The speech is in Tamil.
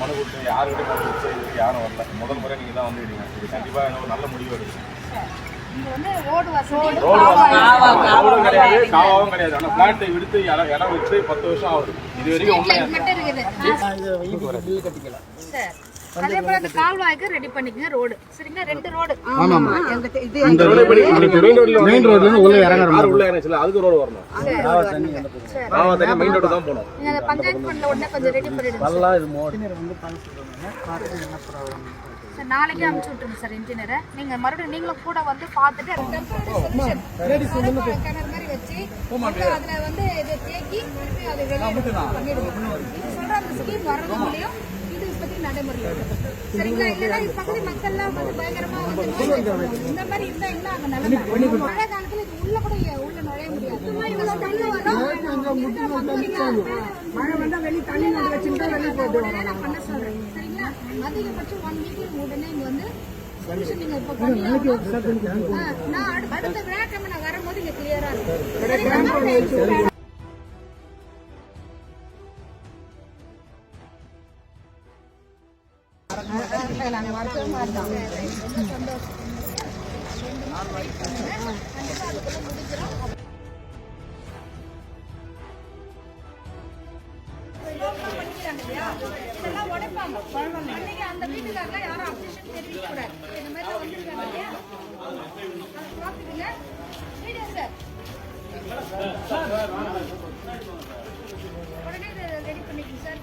மனு கொடுத்து யாருக்கிட்ட மனு கொடுத்து இதுக்கு யாரும் வரல. முதல் முறை நீங்கள் தான் வந்துடுங்க. இது கண்டிப்பாக எனக்கு ஒரு நல்ல முடிவு எடுக்கும். ரோடு கிடையாது, காவாவும் கிடையாது. ஆனால் பிளாட்டை விடுத்து இடம் வச்சு 10 வருஷம் ஆகுது. இது வரைக்கும் அதே போல அந்த கால்வாய்க்கு ரெடி பண்ணிக்கங்க ரோடு. சரிங்களா? 2 ரோடு. ஆமா ஆமா. இந்த ரோடு படி மெயின் ரோட்ல இருந்து உள்ள இறங்கற உள்ள இறங்கல அதுக்கு ரோடு வரணும். தண்ணி மெயின் ரோடு தான் போணும். நீங்க அந்த பஞ்சாயத்து பண்ணல உடனே கொஞ்சம் ரெடி பண்ணிடுங்க. நல்லா இது மோட் வந்து பண்ண சொல்லுங்க. கார்டு என்ன ப்ராப்ளம்? சார் நாளைக்கு அனுப்பிச்சு விட்டுருங்க சார் இன்ஜினியரை. நீங்க மறுபடியும் நீங்களும் கூட வந்து பார்த்துட்டு கிணறு மாதிரி வச்சு அதுல வந்து இதை தேக்கி திருப்பி அதை பண்ணிடுங்க. சொல்ற அந்த ஸ்கீம் வர்றதுலையும் இது பத்தி நடைமுறையில் இருக்குது. சரிங்களா? இல்லைன்னா இது பக்கத்து மக்கள்லாம் வந்து பயங்கரமா வந்து இந்த மாதிரி இருந்தா இன்னும் அங்க நல்ல மழை காலத்துல இது உள்ள கூட உள்ள நுழைய முடியாது. மழை வந்தா வெளி தண்ணி வச்சுட்டு நான் பண்ண சொல்றேன். சரிங்களா? அதிகபட்சம் 1 வீக் உடனே இங்க வந்து சொல்யூஷன் நீங்க இப்ப பண்ணலாம். நான் அடுத்த வியாழக்கிழமை நான் வரும்போது இங்க கிளியரா இருக்கும். அந்த வீட்டுக்காரலாம் யாரும் அப்டேஷன் தெரிவிக்க கூடாது. இந்த மாதிரி வந்துருக்காங்க இல்லையா? அதை பார்த்துக்குங்க. வீடியோ சார் உடனே ரெடி பண்ணிக்கங்க சார்.